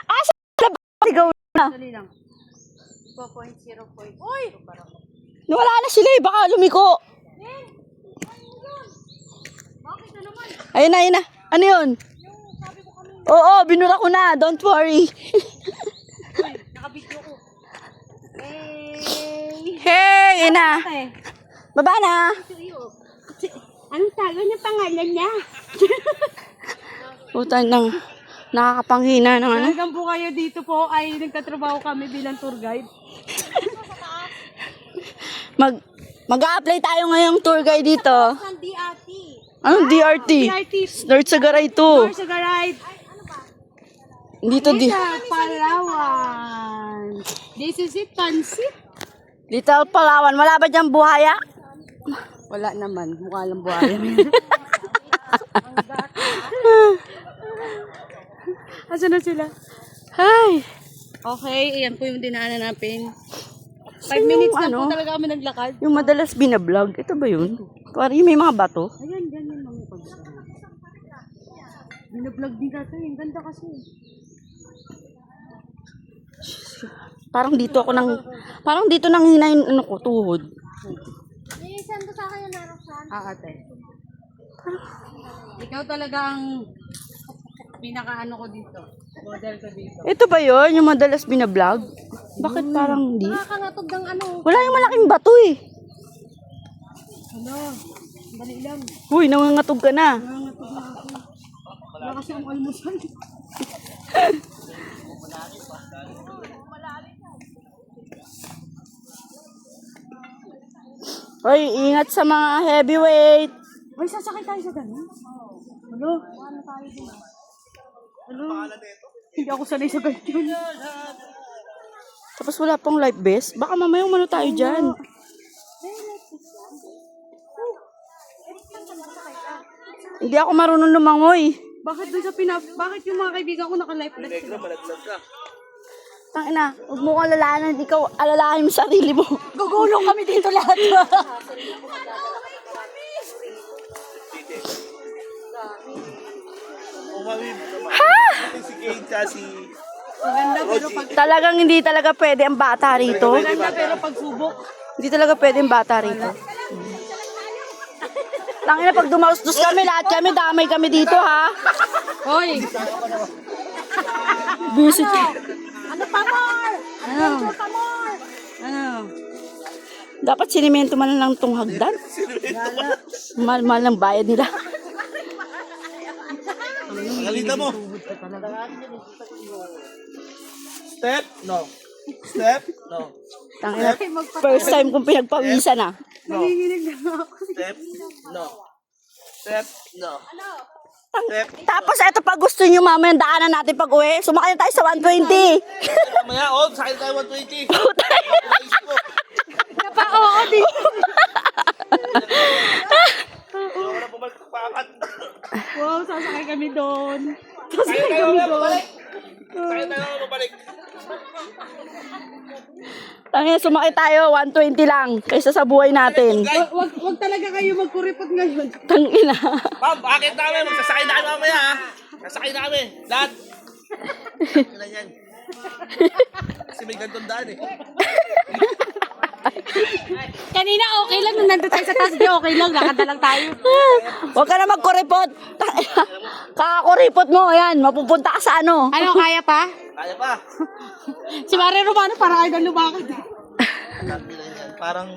Asa na ba? Sigaw na. Dali lang. 2.0. Uy! Wala na sila eh. Baka lumiko. Bakit na naman? Ayun na, ayun na. Ano yun? Oo, binura ko na. Don't worry. Uy, nakabidyo ko. Hey! Hey, ayun na. Baba na. Anong tago niya pangalan niya? Puta nang nakakapanghina ng ano. Hanggang po kayo dito po ay nagtatrabaho kami bilang tour guide. Mag-a-apply tayo ngayong tour guide dito. Ang DRT. Anong DRT? DRT. North Sagaray 2. Tour sa garide. Dito di. Sa Palawan. This is it, Pansit. Little Palawan. Wala ba dyan buhaya? Wala naman. Mukha lang buhaya. Asa na sila? Ay. Okay, ayan po yung dinaanan natin. 5 Saan minutes yung lang ano? po talaga kami naglakad. Yung madalas binablog. Ito ba yun? Parang yung may mga bato. Ayan, ganyan mga pag-vlog. Binablog din natin. Ang ganda kasi. Parang dito nang hina yung ano ko, tuhod. Send ko sa akin yung naraksan. Ate. Ikaw talaga ang pinaka-ano ko dito. Model ko dito. Ito ba yun? Yung madalas binablog? Bakit parang hindi? Nakakangatog ng ano. Wala yung malaking bato eh. Ano? Dali lang. Uy, nangangatog ka na. Nangangatog na ako. Wala kasi ang almusal. Hoy, ingat sa mga heavyweight. Ay, sasakay tayo sa ganun? Ano? Ano tayo din? Ano? Hindi ako sanay sa ganun. Tapos wala pang life vest. Baka mamaya umano tayo dyan. Hindi ako marunong lumangoy. Bakit dun sa bakit yung mga kaibigan ko naka-life vest? Tangina, huwag mo kang alalahanin. Ikaw, alalahanin mo sarili mo. Gugulong kami dito lahat. Si Kate si Maganda pero pag Talagang hindi talaga pwede ang bata rito. maganda pero pag subok. Hindi talaga pwede ang bata rito. Tangina, pag dumaustos kami, lahat kami, damay kami dito, ha? Hoy! Visit. Ano pa more? Ano? Pa more? Ano? Dapat sinimento man lang tong hagdan. Mahal-mahal ng bayad nila. Galita mo. Step? No. Step? No. Tangina, first time kong pinagpawisan, ha? No. Nanginginig na ako. Step? No. Step? No. Step? Tapos eto pa gusto nyo mamaya daanan natin pag uwi. Sumakay na tayo sa 120. Mamaya, oh, sa akin tayo 120. Oo, dito. Ayaw ko na pumalpakat. Wow, sasakay kami doon. Sakay tayo mamaya, babalik. Sakay tayo mamaya, babalik. Tangina, sumakay tayo 120 lang kaysa sa buhay natin. Wag talaga kayo magkuripot ngayon. Tangina. Ma'am, bakit namin? Magsasakay na kami mamaya, ha? Sasakay na kami. Lahat. Ilan yan? Kasi may gantong daan, eh. Kanina okay lang nung nandun tayo sa taas. Di okay lang, lakad na lang tayo. Huwag ka na magkuripot. Kakakuripot mo, ayan, mapupunta ka sa ano. Ano, kaya pa? Kaya pa. Si Mare Romano parang ay na lumakad. Parang